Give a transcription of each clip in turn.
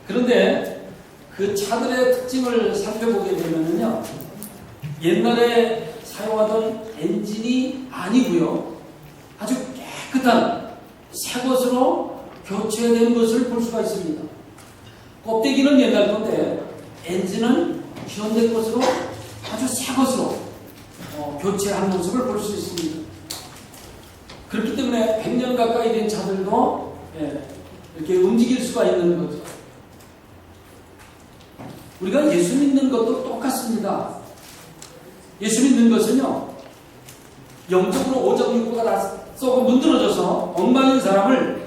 그런데 그 차들의 특징을 살펴보게 되면요, 옛날에 사용하던 엔진이 아니고요, 아주 깨끗한 새 것으로 교체된 것을 볼 수가 있습니다. 껍데기는 옛날 건데 엔진은 현대 것으로 아주 새 것으로 교체한 모습을 볼 수 있습니다. 그렇기 때문에 100년 가까이 된 차들도 이렇게 움직일 수가 있는 거죠. 우리가 예수 믿는 것도 똑같습니다. 예수 믿는 것은요, 영적으로 오적육부가 다 썩어 문드러져서 엉망인 사람을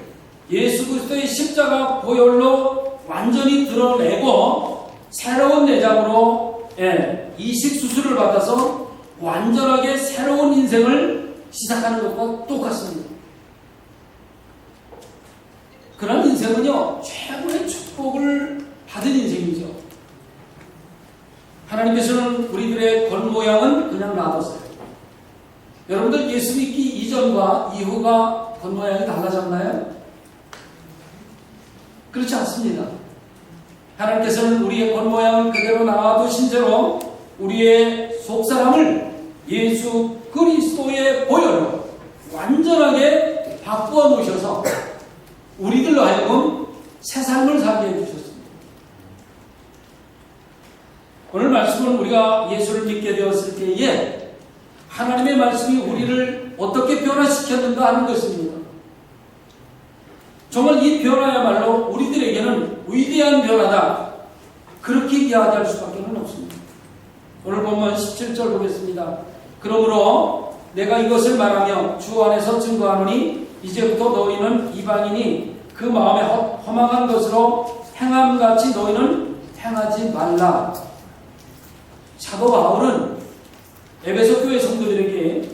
예수 그리스도의 십자가 보혈로 완전히 드러내고 새로운 내장으로 이식 수술을 받아서 완전하게 새로운 인생을 시작하는 것과 똑같습니다. 그런 인생은요, 최고의 축복을 받은 인생이죠. 하나님께서는 우리들의 겉모양은 그냥 놔뒀어요. 여러분들 예수 믿기 이전과 이후가 겉모양이 달라졌나요? 그렇지 않습니다. 하나님께서는 우리의 겉모양을 그대로 놔두신 채로 우리의 속사람을 예수 그리스도의 보혈로 완전하게 바꾸어 놓으셔서 우리들로 하여금 새 삶을 살게 해주셨습니다. 오늘 말씀은 우리가 예수를 믿게 되었을 때에 하나님의 말씀이 우리를 어떻게 변화시켰는가 하는 것입니다. 정말 이 변화야말로 우리들에게는 위대한 변화다, 그렇게 이야기할 수밖에 없습니다. 오늘 본문 17절 보겠습니다. 그러므로 내가 이것을 말하며 주 안에서 증거하노니 이제부터 너희는 이방인이 그 마음에 허망한 것으로 행함같이 너희는 행하지 말라. 사도 바울은 에베소 교회 성도들에게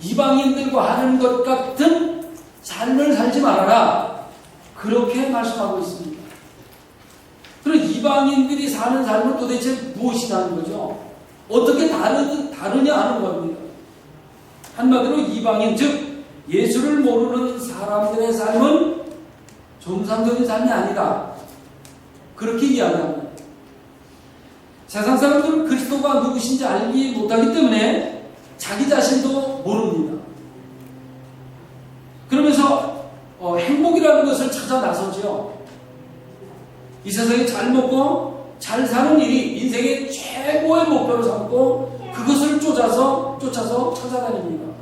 이방인들과 하는 것 같은 삶을 살지 말아라, 그렇게 말씀하고 있습니다. 그럼 이방인들이 사는 삶은 도대체 무엇이라는 거죠? 어떻게 다르냐 하는 겁니다. 한마디로 이방인, 즉 예수를 모르는 사람들의 삶은 정상적인 삶이 아니다, 그렇게 이야기합니다. 세상 사람들은 그리스도가 누구신지 알지 못하기 때문에 자기 자신도 모릅니다. 그러면서 행복이라는 것을 찾아 나서죠. 이 세상에 잘 먹고 잘 사는 일이 인생의 최고의 목표로 삼고 그것을 쫓아서 찾아다닙니다.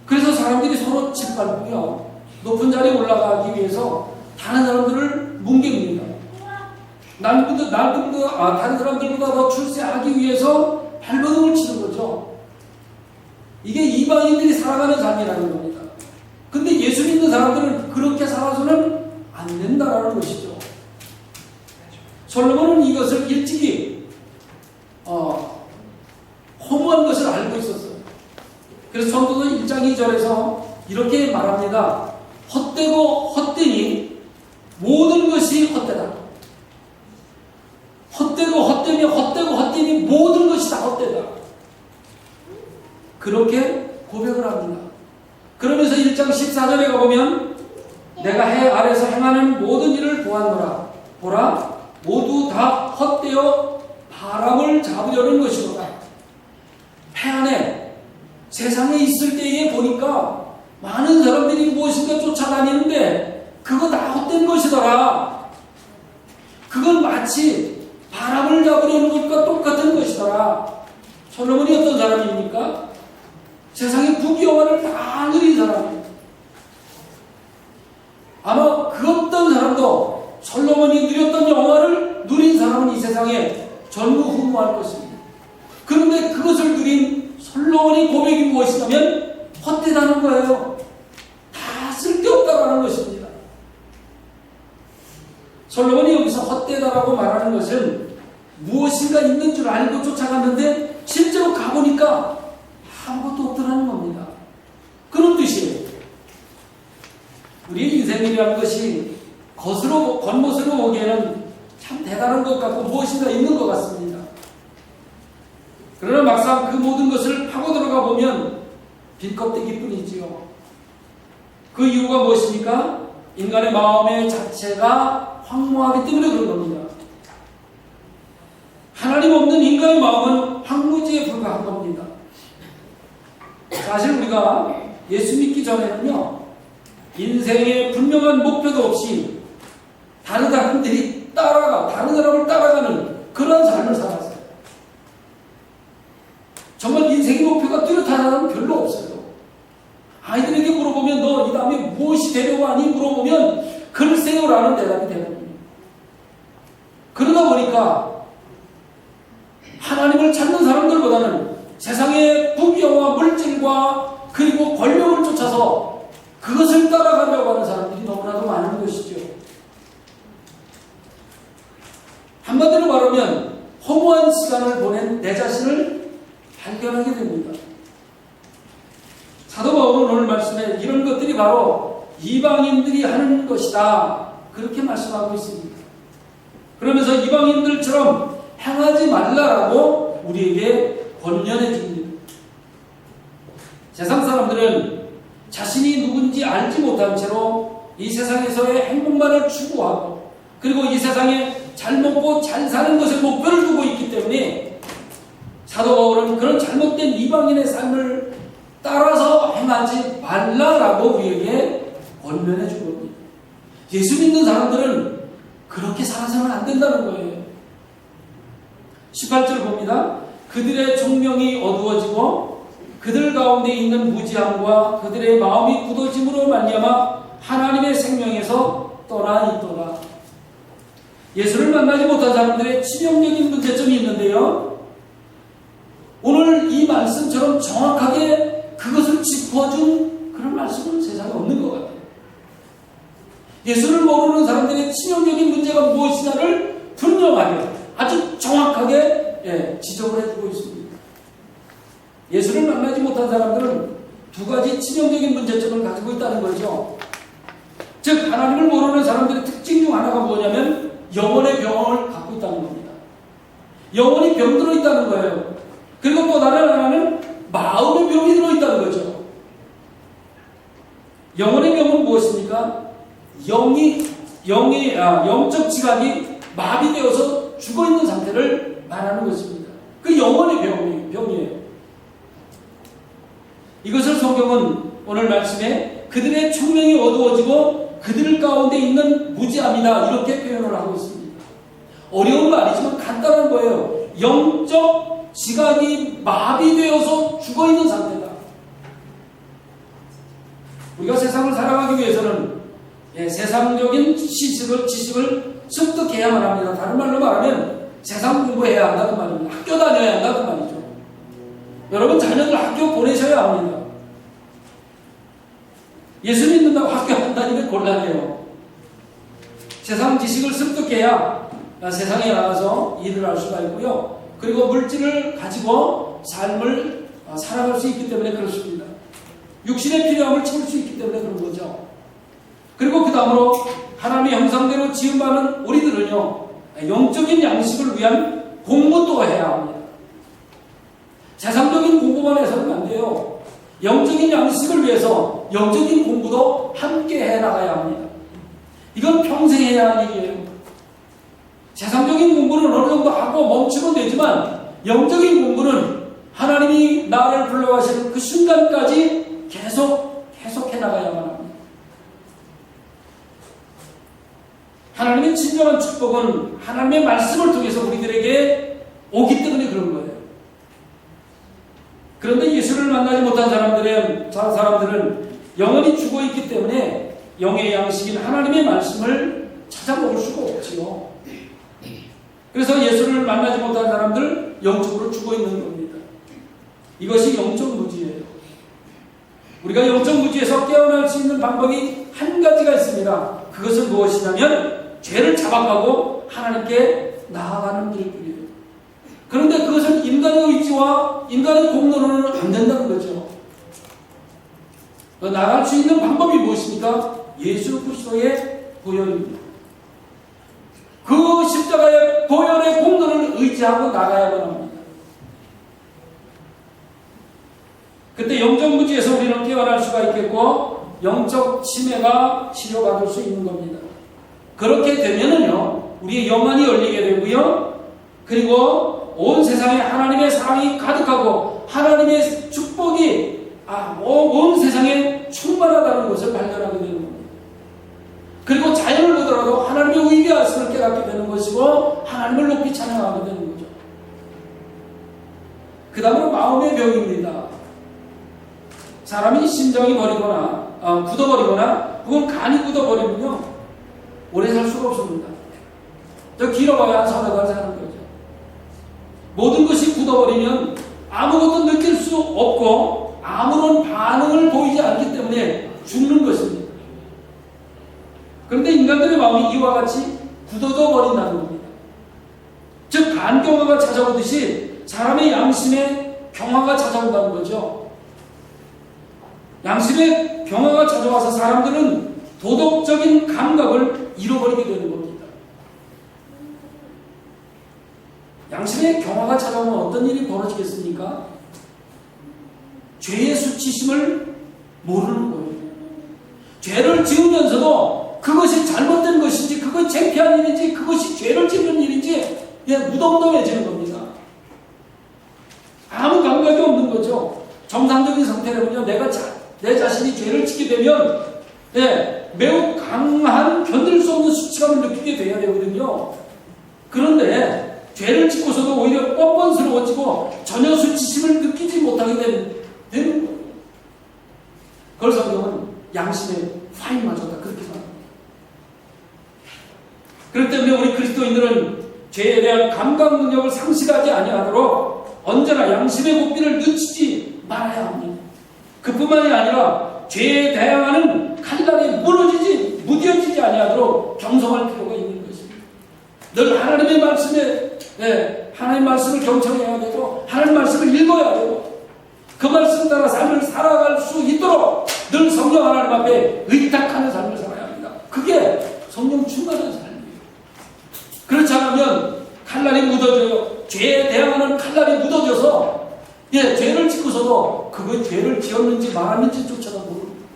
그래서 사람들이 서로 짓밟고요, 높은 자리에 올라가기 위해서 다른 사람들을 뭉갭니다. 다른 사람들보다 더 출세하기 위해서 발버둥을 치는 거죠. 이게 이방인들이 살아가는 삶이라는 겁니다. 근데 예수 믿는 사람들은 그렇게 살아서는 안 된다라는 것이죠. 솔로몬은 이것을 일찍이 허무한 것을 알고 있었어요. 그래서 성도서 1장 2절에서 이렇게 말합니다. 헛되고 헛되니 모든 것이 헛되다. 헛되고 헛되니 모든 것이 다 헛되다, 그렇게 고백을 합니다. 그러면서 1장 14절에 가보면 내가 해 아래서 행하는 모든 일을 보았노라. 보라, 모두 다 헛되어 바람을 잡으려는 것이로다. 해 안에 세상에 있을 때에 보니까 많은 사람들이 무엇인가 쫓아다니는데 그거 다 헛된 것이더라. 그건 마치 바람을 잡으려는 것과 똑같은 것이더라. 솔로몬이 어떤 사람입니까? 세상의 부귀영화를 다 누린 사람입니다. 아마 그 어떤 사람도 솔로몬이 누렸던 영화를 누린 사람은 이 세상에 전무후무할 것입니다. 그런데 그것을 누린 솔로몬의 고백이 무엇이냐면 헛되다는 거예요. 다 쓸데없다라는 것입니다. 솔로몬이 여기서 헛되다라고 말하는 것은 무엇인가 있는 줄 알고 쫓아갔는데 실제로 가보니까 아무것도 없더라는 겁니다. 그런 뜻이에요. 우리의 인생이라는 것이 겉모습으로 보기에는 참 대단한 것 같고 무엇인가 있는 것 같습니다. 그러나 막상 그 모든 것을 파고 들어가 보면 빈 껍데기 뿐이지요. 그 이유가 무엇입니까? 인간의 마음의 자체가 황무하기 때문에 그런 겁니다. 하나님 없는 인간의 마음은 황무지에 불과한 겁니다. 사실 우리가 예수 믿기 전에는요, 인생에 분명한 목표도 없이 다른 사람들이 다른 사람을 따라가는 그런 삶을 살았어요. 정말 인생의 목표가 뚜렷한 사람은 별로 없어요. 아이들에게 물어보면 너 이 다음에 무엇이 되려고 하니? 물어보면 글쎄요라는 대답이 되거든요. 그러다 보니까 하나님을 찾는 사람들보다는 세상의 부귀와 물질과 그리고 권력을 쫓아서 그것을 따라가려고 하는 사람들이 너무나도 많은 것이죠. 한마디로 말하면 허무한 시간을 보낸 내 자신을 발견하게 됩니다. 사도 바울은 오늘 말씀에 이런 것들이 바로 이방인들이 하는 것이다, 그렇게 말씀하고 있습니다. 그러면서 이방인들처럼 행하지 말라라고 우리에게 권면해 줍니다. 세상 사람들은 자신이 누군지 알지 못한 채로 이 세상에서의 행복만을 추구하고, 그리고 이 세상에 잘 먹고 잘 사는 것에 목표를 두고 있기 때문에 사도 바울은 그런 잘못된 이방인의 삶을 따라서 행하지 말라라고 우리에게 권면해 준 겁니다. 예수 믿는 사람들은 그렇게 살아서는 안 된다는 거예요. 18절 봅니다. 그들의 총명이 어두워지고 그들 가운데 있는 무지함과 그들의 마음이 굳어짐으로 말미암아 하나님의 생명에서 떠나 있도다. 예수를 만나지 못한 사람들의 치명적인 문제점이 있는데요, 오늘 이 말씀처럼 정확하게 그것을 짚어준 그런 말씀은 세상에 없는 것 같아요. 예수를 모르는 사람들의 치명적인 문제가 무엇이냐를 분명하게, 아주 정확하게 지적을 해주고 있습니다. 예수를 만나지 못한 사람들은 두 가지 치명적인 문제점을 가지고 있다는 거죠. 즉, 하나님을 모르는 사람들의 특징 중 하나가 뭐냐면 영혼의 병을 갖고 있다는 겁니다. 영혼이 병들어 있다는 거예요. 그리고 또 다른 하나는 마음의 병이 들어있다는 거죠. 영혼의 병은 무엇입니까? 영적 지각이 마비되어서 죽어있는 상태를 말하는 것입니다. 그 영혼의 병이에요. 이것을 성경은 오늘 말씀에 그들의 총명이 어두워지고 그들 가운데 있는 무지함이다, 이렇게 표현을 하고 있습니다. 어려운 말이지만 간단한 거예요. 영적 지각이 마비되어서 죽어있는 상태다. 우리가 세상을 살아가기 위해서는 세상적인 지식을 습득해야만 합니다. 다른 말로 말하면 세상 공부해야 한다는 말입니다. 학교 다녀야 한다는 말이죠. 여러분 자녀들 학교 보내셔야 합니다. 예수 믿는다고 학교 안 다니면 곤란해요. 세상 지식을 습득해야 세상에 나가서 일을 할 수가 있고요. 그리고 물질을 가지고 삶을 살아갈 수 있기 때문에 그렇습니다. 육신의 필요함을 채울 수 있기 때문에 그런 거죠. 그리고 그 다음으로 하나님의 형상대로 지음받은 우리들은요, 영적인 양식을 위한 공부도 해야 합니다. 세상적인 공부만 해서는 안 돼요. 영적인 양식을 위해서 영적인 공부도 함께 해나가야 합니다. 이건 평생 해야 하는 얘기예요. 세상적인 공부는 어느 정도 하고 멈추면 되지만 영적인 공부는 하나님이 나를 불러가시는 그 순간까지 계속 해나가야만 합니다. 하나님의 진정한 축복은 하나님의 말씀을 통해서 우리들에게 오기 때문에 그런 거예요. 그런데 예수를 만나지 못한 사람들은 영혼이 죽어있기 때문에 영의 양식인 하나님의 말씀을 찾아먹을 수가 없지요. 그래서 예수를 만나지 못한 사람들 영적으로 죽어있는 겁니다. 이것이 영적 무지예요. 우리가 영적 무지에서 깨어날 수 있는 방법이 한 가지가 있습니다. 그것은 무엇이냐면 죄를 자박하고 하나님께 나아가는 길뿐이에요. 그런데 그것은 인간의 의지와 인간의 공로로는 안 된다는 거죠. 나갈 수 있는 방법이 무엇입니까? 예수 그리스도의 보혈입니다. 그 십자가의 보혈의 공로를 의지하고 나가야만 합니다. 그때 영적 무지에서 우리는 깨어날 수가 있겠고, 영적 치매가 치료받을 수 있는 겁니다. 그렇게 되면은요, 우리의 영안이 열리게 되고요, 그리고 온 세상에 하나님의 사랑이 가득하고 하나님의 축복이 온 세상에 충만하다는 것을 발견하게 되는 겁니다. 그리고 자연을 보더라도 하나님의 위대하심을 깨닫게 되는 것이고 하나님을 높이 찬양하게 되는 거죠. 그 다음으로 마음의 병입니다. 사람이 심장이 굳어버리거나 혹은 간이 굳어버리면요, 오래 살 수가 없습니다. 저 길어봐야 한 서너 달 사는 거죠. 모든 것이 굳어버리면 아무것도 느낄 수 없고 아무런 반응을 보이지 않기 때문에 죽는 것입니다. 그런데 인간들의 마음이 이와 같이 굳어져 버린다는 겁니다. 즉 간경화가 찾아오듯이 사람의 양심에 경화가 찾아온다는 거죠. 양심에 경화가 찾아와서 사람들은 도덕적인 감각을 잃어버리게 되는 겁니다. 양심에 경화가 찾아오면 어떤 일이 벌어지겠습니까? 죄의 수치심을 모르는 거예요. 죄를 지으면서도 그것이 잘못된 것인지, 그것이 창피한 일인지, 그것이 죄를 짓는 일인지 무덤덤해지는 겁니다. 아무 감각이 없는 거죠. 정상적인 상태라면요, 내 자신이 죄를 짓게 되면 매우 강한 견딜 수 없는 수치감을 느끼게 돼야 되거든요. 그런데 죄를 짓고서도 오히려 뻔뻔스러워지고 전혀 수치심을 느끼지 못하게 되는 거예요. 그걸 성경은 양심의 화인마저다 그렇게 말합니다. 그렇기 때문에 우리 그리스도인들은 죄에 대한 감각 능력을 상실하지 아니하도록 언제나 양심의 고삐를 늦추지 말아야 합니다. 그뿐만이 아니라 죄에 대항하는 칼날이 무뎌지지 아니하도록 겸손할 필요가 있는 것입니다. 늘 하나님의 말씀에 하나님 말씀을 경청해야 되고 하나님 말씀을 읽어야 되고 그 말씀 따라 삶을 살아갈 수 있도록 늘 성령 하나님 앞에 의탁하는 삶을 살아야 합니다. 그게 성령 충만한 삶이에요. 그렇지 않으면 칼날이 묻어져요. 죄에 대항하는 칼날이 묻어져서 죄를 짓고서도 그거 죄를 지었는지 말았는지조차도 모릅니다.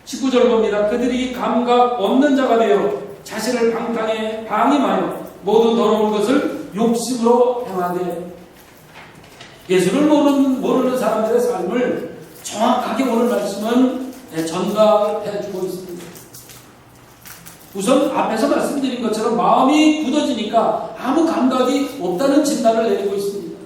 19절 봅니다. 그들이 감각 없는 자가 되어 자신을 방탕에 방임하여 모든 더러운 것을 욕심으로 행하되. 예수를 모르는 사람들의 삶을 정확하게 오늘 말씀은 전달해주고 있습니다. 우선 앞에서 말씀드린 것처럼 마음이 굳어지니까 아무 감각이 없다는 진단을 내리고 있습니다.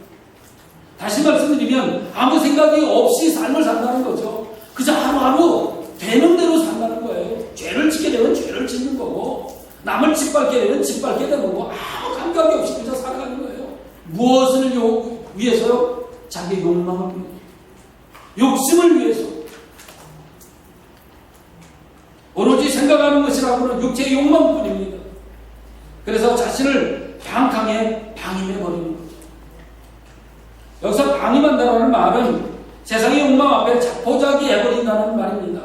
다시 말씀드리면 아무 생각이 없이 삶을 산다는 거죠. 그저 하루하루 되는 대로 산다는 거예요. 죄를 짓게 되면 죄를 짓는 거고 남을 짓밟게 되면 짓밟게 되는 거고 아무 감각이 없이 그저 살아가는 거예요. 무엇을 위해서요? 자기 욕망을 위해서. 욕심을 위해서. 오로지 생각하는 것이라고는 육체의 욕망뿐입니다. 그래서 자신을 방탕에 방임해버리는 거죠. 여기서 방임한다는 말은 세상의 욕망 앞에 자포자기 해버린다는 말입니다.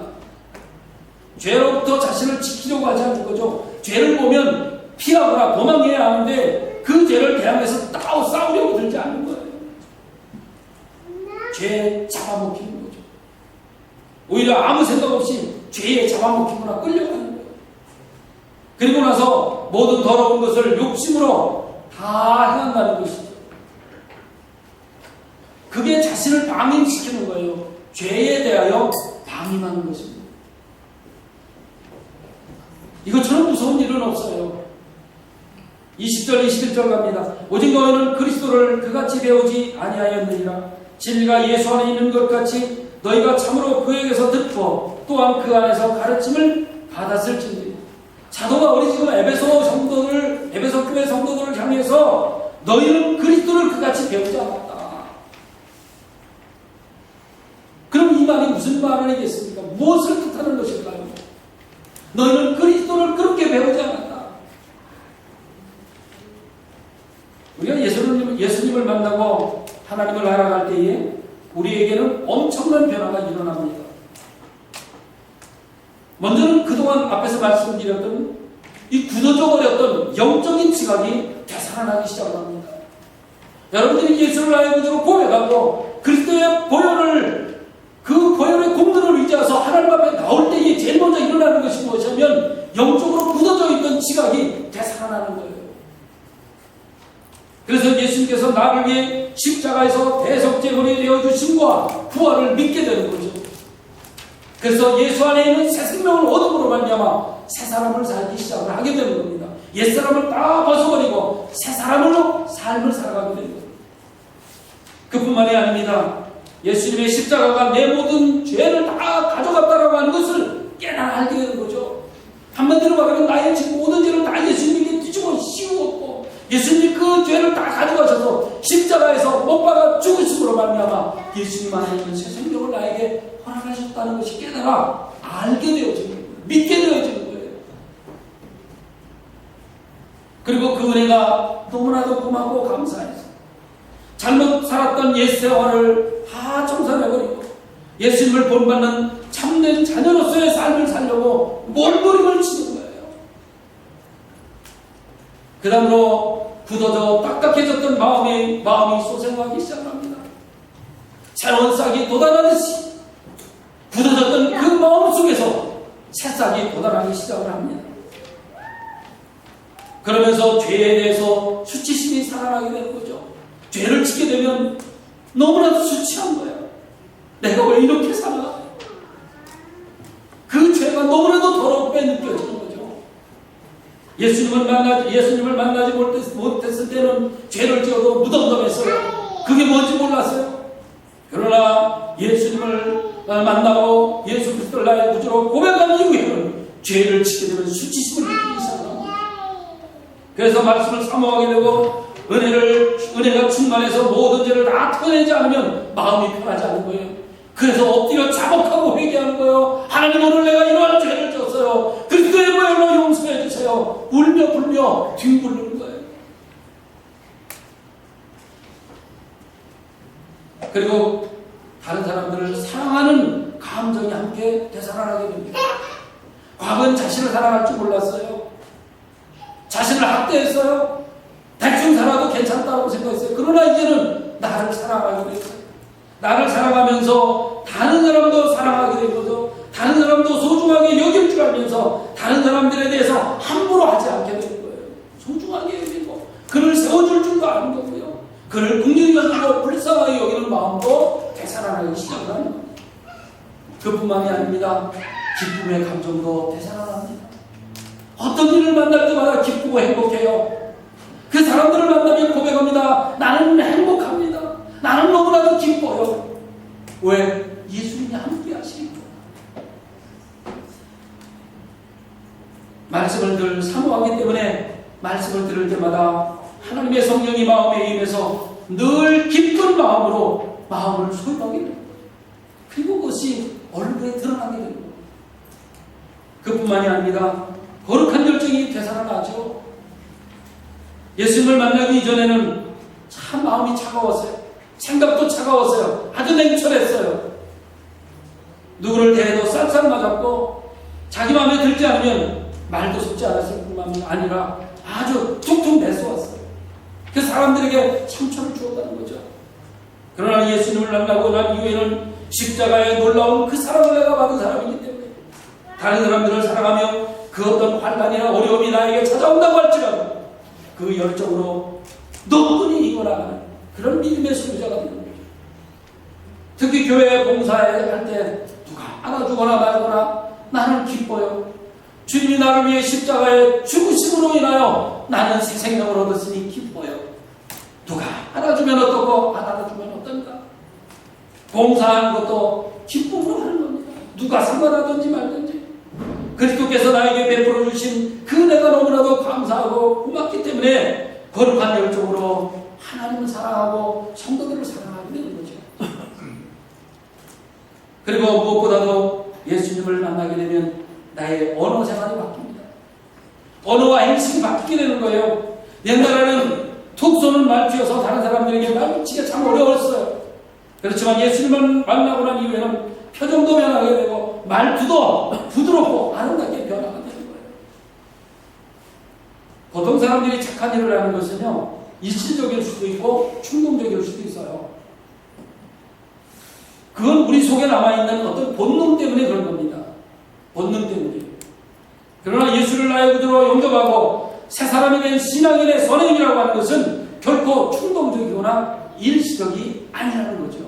죄로부터 자신을 지키려고 하지 않는 거죠. 죄를 보면 피하거나 도망해야 하는데 그 죄를 대항해서 싸우려고 들지 않는 거예요. 죄에 잡아먹히는 거죠. 오히려 아무 생각 없이 죄에 잡아먹히거나 끌려가는 거예요. 그리고 나서 모든 더러운 것을 욕심으로 다 행한다는 것이죠. 그게 자신을 방임시키는 거예요. 죄에 대하여 방임하는 것입니다. 이것처럼 무서운 일은 없어요. 20절 21절 갑니다. 오직 너희는 그리스도를 그같이 배우지 아니하였느니라. 진리가 예수 안에 있는 것 같이 너희가 참으로 그에게서 듣고 또한 그 안에서 가르침을 받았을진데. 사도 바울이 지금 에베소 교회 성도들을 향해서 너희는 그리스도를 그같이 배우지 않았다. 그럼 이 말이 무슨 말이겠습니까? 무엇을 뜻하는 것일까요? 너희는 그리스도를 그렇게 배우지 않았다. 우리가 예수님을 만나고 하나님을 알아갈 때에 우리에게는 엄청난 변화가 일어납니다. 먼저는 그동안 앞에서 말씀드렸던 이 굳어져 버렸던 영적인 지각이 되살아나기 시작합니다. 여러분들이 예수를 나의 구주로 고백하고 그리스도의 보혈을 그 보혈의 공로를 의지해서 하나님 앞에 나올 때에 제일 먼저 일어나는 것이 무엇이냐면 영적으로 굳어져 있던 지각이 되살아나는 거예요. 그래서 예수님께서 나를 위해 십자가에서 대속제물이 되어주심과 부활을 믿게 되는 거죠. 그래서 예수 안에 있는 새 생명을 얻음으로 말미암아 새 사람을 살기 시작을 하게 되는 겁니다. 옛사람을 다 벗어버리고 새 사람으로 삶을 살아가게 되는 겁니다. 그뿐만이 아닙니다. 예수님의 십자가가 내 모든 죄를 다 가져갔다라고 하는 것을 깨달아 알게 되는 거죠. 한마디로 말하면 나의 지금 모든 죄를 다 예수님께 뒤집어 씌우었고 예수님이 그 죄를 다 가져가셔서 십자가에서 못 박아 죽으심으로 말미암아 예수님 안에 있는 새 생명을 나에게 허락하셨다는 것이 깨달아 알게 되어지는 거예요. 믿게 되어지는 거예요. 그리고 그 은혜가 너무나도 고맙고 감사해서 잘못 살았던 옛 세월을 다 청산해버리고 예수님을 본받는 참된 자녀로서의 삶을 살려고 몸부림을 치는 거예요. 그 다음으로 굳어져 딱딱해졌던 마음이 솟아나기 시작합니다. 새로운 싹이 돋아나듯이 굳어졌던 그 마음 속에서 새싹이 돋아나기 시작을 합니다. 그러면서 죄에 대해서 수치심이 살아나게 되는 거죠. 죄를 지게 되면 너무나도 수치한 거예요. 내가 왜 이렇게 살아? 그 죄가 너무나도 더럽게 느껴지는 거죠. 예수님을 만나지 못했을 때는 죄를 지어도 무덤덤했어요. 그게 뭔지 몰랐어요. 그러나 예수님을 만나고 예수 그리스도를 나의 구주로 고백한 이후에는 죄를 지게 되면 수치심을 느끼기 시작합니다. 그래서 말씀을 사모하게 되고 은혜가 충만해서 모든 죄를 다 털어내지 않으면 마음이 편하지 않은 거예요. 그래서 엎드려 자복하고 회개하는 거예요. 하나님 오늘 내가 이러한 죄를 졌어요. 그리스도의 보혈로 용서해 주세요. 울며 불며 뒹굴르는 거예요. 그리고 다른 사람들을 사랑하는 감정이 함께 되살아나게 됩니다. 과거엔 자신을 사랑할 줄 몰랐어요. 자신을 학대했어요. 대충 살아도 괜찮다고 생각했어요. 그러나 이제는 나를 사랑하게 됐어요. 나를 사랑하면서 다른 사람도 사랑하게 된 거죠. 다른 사람도 소중하게 여길 줄 알면서 다른 사람들에 대해서 함부로 하지 않게 되는 거예요. 소중하게 여기고 그를 세워줄 줄도 아는 거고요. 그를 긍휼히 여기고 불쌍하게 여기는 마음도 되살아나기 시작을 하는 겁니다. 그뿐만이 아닙니다. 기쁨의 감정도 되살아납니다. 어떤 일을 만날 때마다 기쁘고 행복해요. 그 사람들을 만나면 고백합니다. 나는 행복합니다. 나는 너무나도 기뻐요. 왜? 예수님이 함께 하시니까. 말씀을 늘 사모하기 때문에 말씀을 들을 때마다 하나님의 성령이 마음에 임해서 늘 기쁜 마음으로 마음을 소유하게 됩니다. 그리고 그것이 얼굴에 드러나게 됩니다. 그뿐만이 아닙니다. 거룩한 열정이 되살아나죠. 예수님을 만나기 이전에는 참 마음이 차가웠어요. 생각도 차가웠어요. 아주 냉철했어요. 누구를 대해도 쌀쌀 맞았고 자기 마음에 들지 않으면 말도 섞지 않았을 뿐만 아니라 아주 툭툭 내쏘았어요. 그 사람들에게 상처를 주었다는 거죠. 그러나 예수님을 만나고 난 이후에는 십자가에 놀라운 그 사랑을 내가 받은 사람이기 때문에 다른 사람들을 사랑하며 그 어떤 환난이나 어려움이 나에게 찾아온다고 할지라도 그 열정으로 너뿐이 이거라는 그런 믿음의 소유자가 되는 거죠. 특히 교회 봉사할 때 누가 안아주거나 말거나 나는 기뻐요. 주님이 나를 위해 십자가에 죽으심으로 인하여 나는 새 생명을 얻었으니 기뻐요. 누가 안아주면 어떻고 안 안아주면 어떤가. 봉사하는 것도 기쁨으로 하는 겁니다. 누가 상관하든지 말든지 그리스도께서 나에게 베풀어 주신 그 은혜가 너무나도 감사하고 고맙기 때문에 거룩한 열정으로 하나님을 사랑하고 성도들을 사랑하게 되는 거죠. 그리고 무엇보다도 예수님을 만나게 되면 나의 언어 생활이 바뀝니다. 언어와 행실이 바뀌게 되는 거예요. 옛날에는 툭 쏘는 말투여서 다른 사람들에게 말치기가 참 어려웠어요. 그렇지만 예수님을 만나고 난 이후에는 표정도 변하게 되고 말투도 부드럽고 아름답게 변화가 되는 거예요. 보통 사람들이 착한 일을 하는 것은요, 일시적일 수도 있고 충동적일 수도 있어요. 그건 우리 속에 남아있는 어떤 본능 때문에 그런 겁니다. 본능 때문에. 그러나 예수를 나의 구주로 영접하고 새 사람이 된 신앙인의 선행이라고 하는 것은 결코 충동적이거나 일시적이 아니라는 거죠.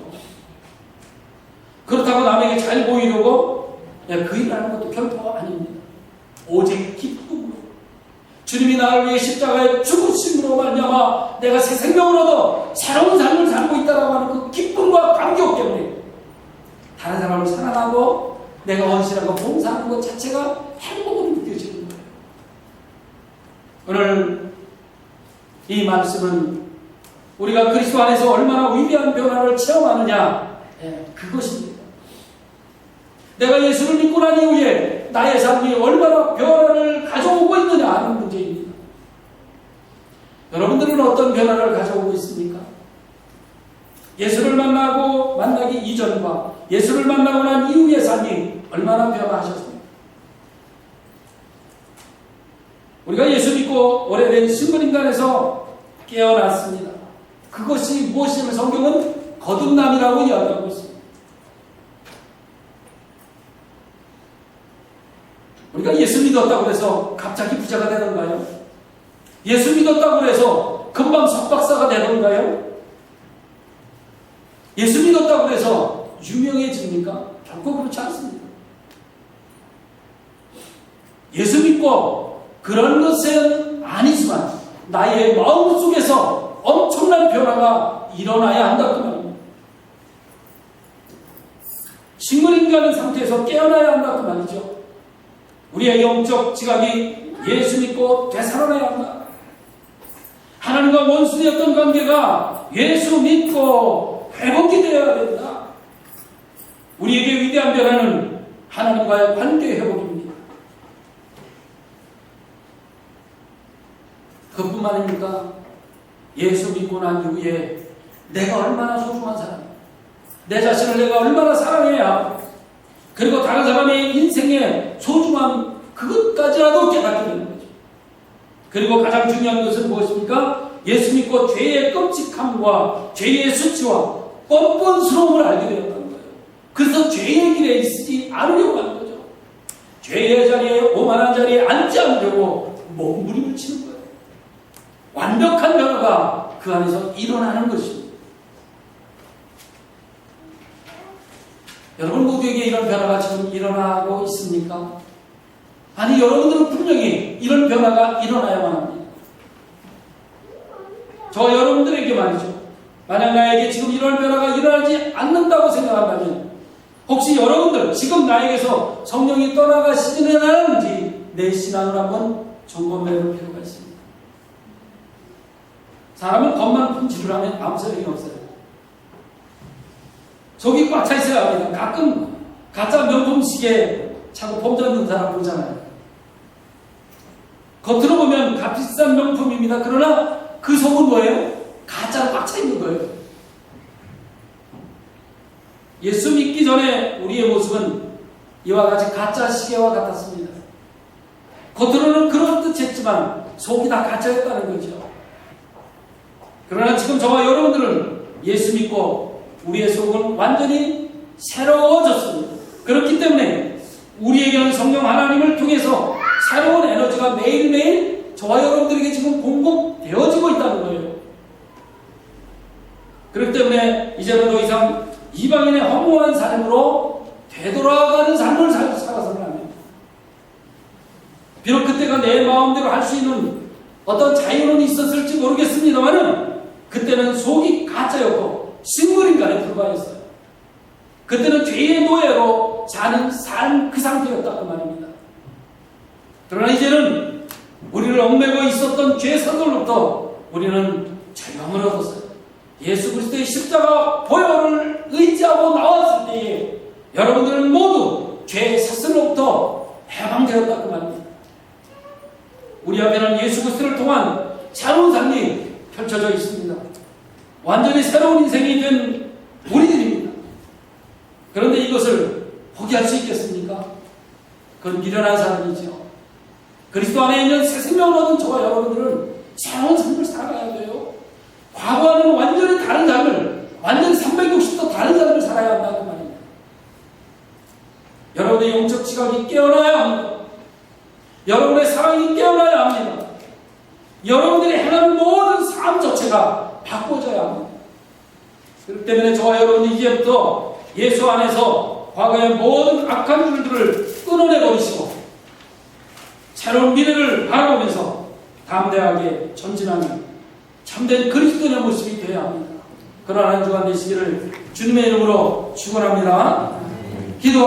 그렇다고 남에게 잘 보이려고 그 일을 하는 것도 결코 아닙니다. 오직 기쁨으로 주님이 나를 위해 십자가에 죽으심으로 말미암아 내가 새 생명을 얻어 새로운 삶을 살고 있다고 하는 그 기쁨과 감격 때문에 다른 사람을 사랑하고 내가 헌신하고 봉사하는 것 자체가 행복으로 느껴지는 거예요. 오늘 이 말씀은 우리가 그리스도 안에서 얼마나 위대한 변화를 체험하느냐, 그것입니다. 내가 예수를 믿고 난 이후에 나의 삶이 얼마나 변화를 가져오고 있느냐 하는 문제입니다. 여러분들은 어떤 변화를 가져오고 있습니까? 예수를 만나기 이전과 예수를 만나고 난 이후의 삶이 얼마나 변화하셨습니까? 우리가 예수 믿고 오래된 신분인간에서 깨어났습니다. 그것이 무엇이냐면 성경은 거듭남이라고 이야기하고 있습니다. 우리가 예수 믿었다고 해서 갑자기 부자가 되던가요? 예수 믿었다고 해서 금방 석박사가 되던가요? 예수 믿었다고 해서 유명해집니까? 결코 그렇지 않습니다. 예수 믿고 그런 것은 아니지만 나의 마음 속에서 엄청난 변화가 일어나야 한다 그 말입니다. 식물인간의 상태에서 깨어나야 한다 그 말이죠. 우리의 영적 지각이 예수 믿고 되살아나야 한다. 하나님과 원수되었던 관계가 예수 믿고 회복이 되어야 된다. 우리에게 위대한 변화는 하나님과의 관계 회복입니다. 그뿐만 아닙니까? 예수 믿고 난 이후에 내가 얼마나 소중한 사람, 내 자신을 내가 얼마나 사랑해야, 그리고 다른 사람의 인생의 소중함 그것까지라도 깨닫게 되는 거죠. 그리고 가장 중요한 것은 무엇입니까? 예수 믿고 죄의 끔찍함과 죄의 수치와 뻔뻔스러움을 알게 되었다는 거예요. 그래서 죄의 길에 있지 않으려고 하는 거죠. 죄의 자리에, 오만한 자리에 앉지 않으려고 몸부림을 치는 거예요. 완벽한 변화가 그 안에서 일어나는 것입니다. 여러분 모두에게 이런 변화가 지금 일어나고 있습니까? 아니, 여러분들은 분명히 이런 변화가 일어나야만 합니다. 저 여러분들에게 말이죠. 만약 나에게 지금 이런 변화가 일어나지 않는다고 생각한다면 혹시 여러분들 지금 나에게서 성령이 떠나가시지는 않았는지 내 신앙을 한번 점검해 볼 필요가 있습니다. 사람은 겉만 품질을 하면 아무 소용이 없어요. 속이 꽉 차 있어야 합니다. 가끔 가짜 명품 시계 차고 폼 잡는 사람 보잖아요. 겉으로 보면 값비싼 명품입니다. 그러나 그 속은 뭐예요? 가짜로 꽉 차 있는 거예요. 예수 믿기 전에 우리의 모습은 이와 같이 가짜 시계와 같았습니다. 겉으로는 그럴듯했지만 속이 다 가짜였다는 거죠. 그러나 지금 저와 여러분들은 예수 믿고 우리의 속은 완전히 새로워졌습니다. 그렇기 때문에 우리에게는 성령 하나님을 통해서 새로운 에너지가 매일매일 저와 여러분들에게 지금 공급되어지고 있다는 거예요. 그렇기 때문에 이제는 더 이상 이방인의 허무한 삶으로 되돌아가는 삶을 살아서는 안 됩니다. 비록 그때가 내 마음대로 할 수 있는 어떤 자유는 있었을지 모르겠습니다만은 그때는 속이 가짜였고 식물인간에 불과했어요. 그때는 죄의 노예로 사는 삶 그 상태였다고 말입니다. 그러나 이제는 우리를 얽매고 있었던 죄 선들로부터 우리는 자유함을 얻었어요. 예수 그리스도의 십자가 보혈을 의지하고 나왔을 때에 여러분들은 모두 죄의 사슬로부터 해방되었다고 말입니다. 우리 앞에는 예수 그리스도를 통한 새로운 삶이 펼쳐져 있습니다. 완전히 새로운 인생이 된 우리들입니다. 그런데 이것을 포기할 수 있겠습니까? 그건 미련한 사람이죠. 그리스도 안에 있는 새 생명을 얻은 저와 여러분들은 새로운 삶을 살아야 돼요. 과거와는 완전히 다른 삶을, 완전히 360도 다른 삶을 살아야 한다는 말입니다. 여러분의 영적 지각이 깨어나야 합니다. 여러분의 사랑이 깨어나야 합니다. 여러분들이 행하는 모든 삶 자체가 바꿔져야 합니다. 그렇기 때문에 저와 여러분이 이제부터 예수 안에서 과거의 모든 악한 줄들을 끊어내버리시고 새로운 미래를 바라보면서 담대하게 전진하는 참된 그리스도의 모습이 되어야 합니다. 그러한 한 주간 되시기를 주님의 이름으로 축원합니다. 기도